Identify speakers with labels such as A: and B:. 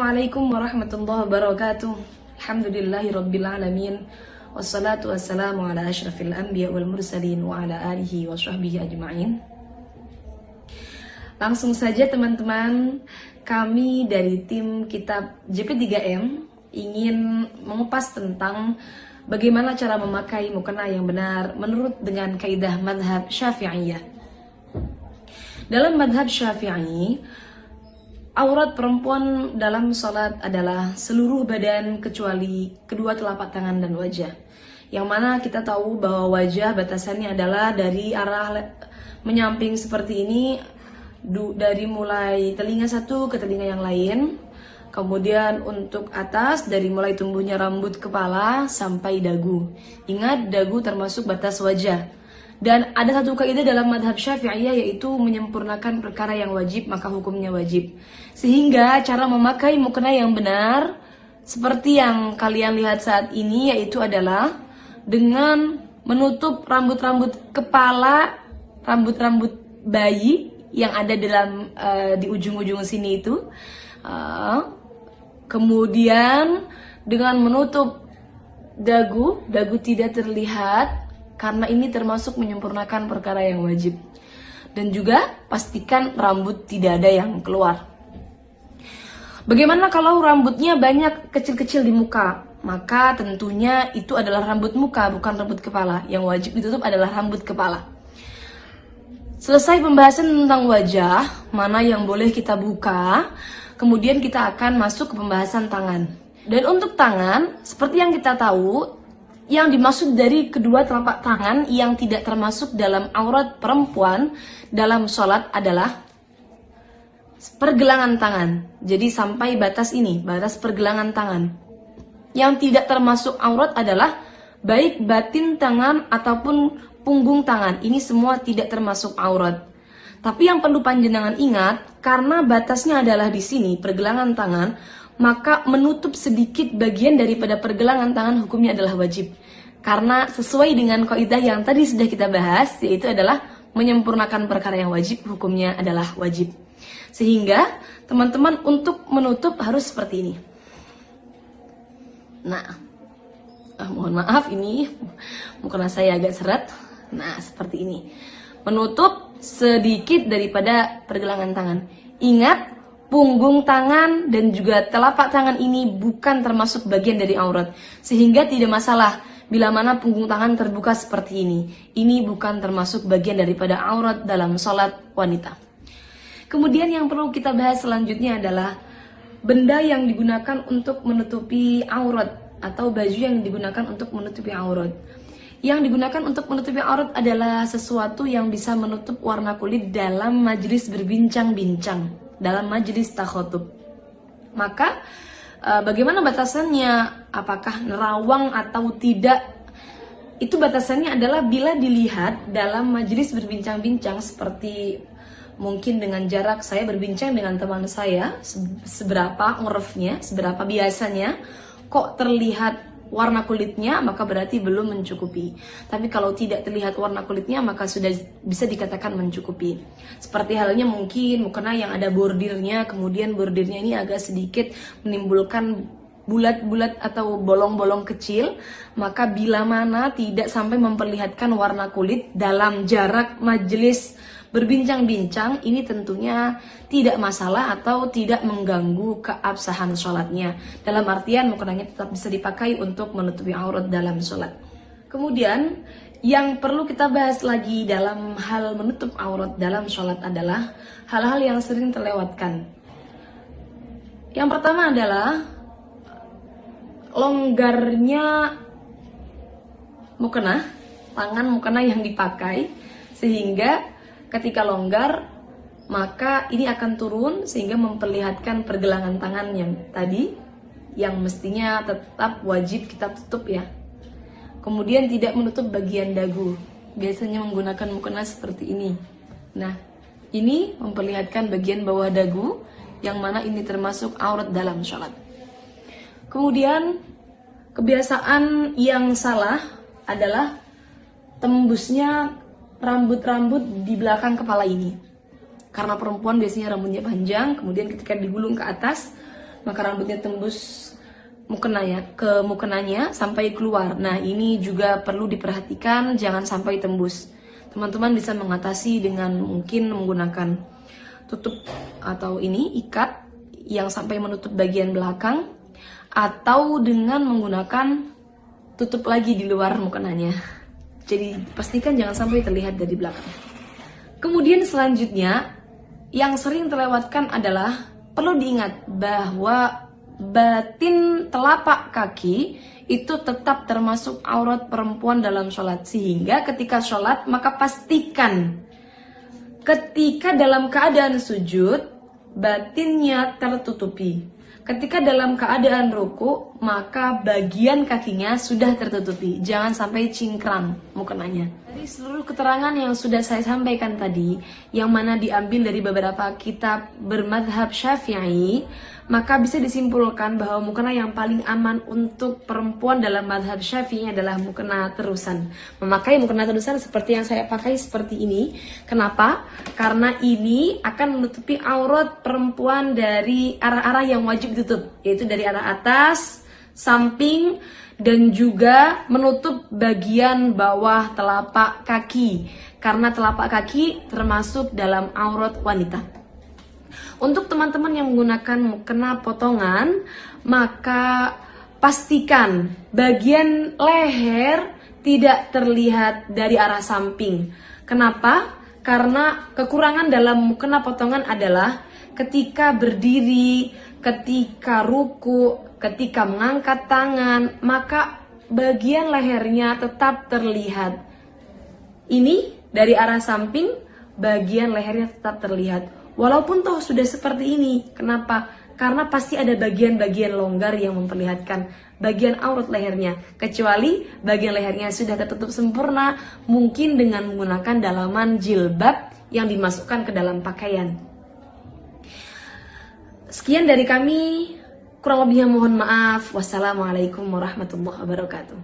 A: Assalamualaikum warahmatullahi wabarakatuh. Alhamdulillahirabbil alamin. Wassalatu wassalamu ala asyrafil anbiya wal mursalin wa ala alihi wa sahbihi ajma'in. Langsung saja teman-teman, kami dari tim kitab JP3M ingin mengupas tentang bagaimana cara memakai mukena yang benar menurut dengan kaidah madhab Syafi'iyah. Dalam madhab Syafi'i, aurat perempuan dalam sholat adalah seluruh badan kecuali kedua telapak tangan dan wajah. Yang mana kita tahu bahwa wajah batasannya adalah dari arah menyamping seperti ini, dari mulai telinga satu ke telinga yang lain. Kemudian untuk atas dari mulai tumbuhnya rambut kepala sampai dagu. Ingat, dagu termasuk batas wajah. Dan ada satu kaidah dalam madhab Syafi'iyah, yaitu menyempurnakan perkara yang wajib maka hukumnya wajib. Sehingga cara memakai mukena yang benar seperti yang kalian lihat saat ini, yaitu adalah dengan menutup rambut-rambut kepala, rambut-rambut bayi yang ada di ujung-ujung sini itu. Kemudian dengan menutup dagu tidak terlihat, karena ini termasuk menyempurnakan perkara yang wajib. Dan juga pastikan rambut tidak ada yang keluar. Bagaimana kalau rambutnya banyak kecil-kecil di muka? Maka tentunya itu adalah rambut muka, bukan rambut kepala. Yang wajib ditutup adalah rambut kepala. Selesai pembahasan tentang wajah, mana yang boleh kita buka, kemudian kita akan masuk ke pembahasan tangan. Dan untuk tangan, seperti yang kita tahu, yang dimaksud dari kedua telapak tangan yang tidak termasuk dalam aurat perempuan dalam sholat adalah pergelangan tangan. Jadi sampai batas ini, batas pergelangan tangan. Yang tidak termasuk aurat adalah baik batin tangan ataupun punggung tangan. Ini semua tidak termasuk aurat. Tapi yang perlu panjenengan ingat, karena batasnya adalah di sini, pergelangan tangan, maka menutup sedikit bagian daripada pergelangan tangan hukumnya adalah wajib. Karena sesuai dengan kaidah yang tadi sudah kita bahas, yaitu adalah menyempurnakan perkara yang wajib, hukumnya adalah wajib. Sehingga teman-teman untuk menutup harus seperti ini. Nah, mohon maaf ini mukena saya agak seret. Nah, seperti ini. Menutup sedikit daripada pergelangan tangan. Ingat, punggung tangan dan juga telapak tangan ini bukan termasuk bagian dari aurat. Sehingga tidak masalah bila mana punggung tangan terbuka seperti ini. Ini bukan termasuk bagian daripada aurat dalam sholat wanita. Kemudian yang perlu kita bahas selanjutnya adalah benda yang digunakan untuk menutupi aurat atau baju yang digunakan untuk menutupi aurat. Yang digunakan untuk menutupi aurat adalah sesuatu yang bisa menutup warna kulit dalam majelis berbincang-bincang, dalam majelis takhotub. Maka bagaimana batasannya? Apakah nerawang atau tidak? Itu batasannya adalah bila dilihat dalam majelis berbincang-bincang, seperti mungkin dengan jarak saya berbincang dengan teman saya, seberapa urfnya, seberapa biasanya, kok terlihat warna kulitnya, maka berarti belum mencukupi. Tapi kalau tidak terlihat warna kulitnya, maka sudah bisa dikatakan mencukupi. Seperti halnya mungkin mukena yang ada bordirnya, kemudian bordirnya ini agak sedikit menimbulkan bulat-bulat atau bolong-bolong kecil, maka bila mana tidak sampai memperlihatkan warna kulit dalam jarak majelis berbincang-bincang, ini tentunya tidak masalah atau tidak mengganggu keabsahan sholatnya. Dalam artian mukenanya tetap bisa dipakai untuk menutupi aurat dalam sholat. Kemudian yang perlu kita bahas lagi dalam hal menutup aurat dalam sholat adalah hal-hal yang sering terlewatkan. Yang pertama adalah longgarnya mukena, tangan mukena yang dipakai, sehingga ketika longgar, maka ini akan turun sehingga memperlihatkan pergelangan tangan yang tadi, yang mestinya tetap wajib kita tutup ya. Kemudian tidak menutup bagian dagu. Biasanya menggunakan mukena seperti ini. Nah, ini memperlihatkan bagian bawah dagu, yang mana ini termasuk aurat dalam sholat. Kemudian, kebiasaan yang salah adalah tembusnya rambut-rambut di belakang kepala ini. Karena perempuan biasanya rambutnya panjang, kemudian ketika digulung ke atas, maka rambutnya tembus ke mukenanya sampai keluar. Nah, ini juga perlu diperhatikan, jangan sampai tembus. Teman-teman bisa mengatasi dengan mungkin menggunakan tutup atau ini ikat yang sampai menutup bagian belakang, atau dengan menggunakan tutup lagi di luar mukenanya. Jadi pastikan jangan sampai terlihat dari belakang. Kemudian selanjutnya yang sering terlewatkan adalah perlu diingat bahwa batin telapak kaki itu tetap termasuk aurat perempuan dalam sholat. Sehingga ketika sholat maka pastikan ketika dalam keadaan sujud batinnya tertutupi. Ketika dalam keadaan ruku maka bagian kakinya sudah tertutupi. Jangan sampai cingkrang mukenanya. Dari seluruh keterangan yang sudah saya sampaikan tadi, yang mana diambil dari beberapa kitab bermadhab Syafi'i, maka bisa disimpulkan bahwa mukena yang paling aman untuk perempuan dalam madhab Syafi'i adalah mukena terusan. Memakai mukena terusan seperti yang saya pakai seperti ini. Kenapa? Karena ini akan menutupi aurat perempuan dari arah-arah yang wajib ditutup, yaitu dari arah atas, samping, dan juga menutup bagian bawah telapak kaki. Karena telapak kaki termasuk dalam aurat wanita. Untuk teman-teman yang menggunakan mukena potongan, maka pastikan bagian leher tidak terlihat dari arah samping. Kenapa? Karena kekurangan dalam mukena potongan adalah ketika berdiri, ketika ruku, ketika mengangkat tangan, maka bagian lehernya tetap terlihat. Ini dari arah samping, bagian lehernya tetap terlihat. Walaupun toh sudah seperti ini. Kenapa? Karena pasti ada bagian-bagian longgar yang memperlihatkan bagian aurat lehernya. Kecuali bagian lehernya sudah tertutup sempurna, mungkin dengan menggunakan dalaman jilbab yang dimasukkan ke dalam pakaian. Sekian dari kami. Kurang lebihnya mohon maaf. Wassalamualaikum warahmatullahi wabarakatuh.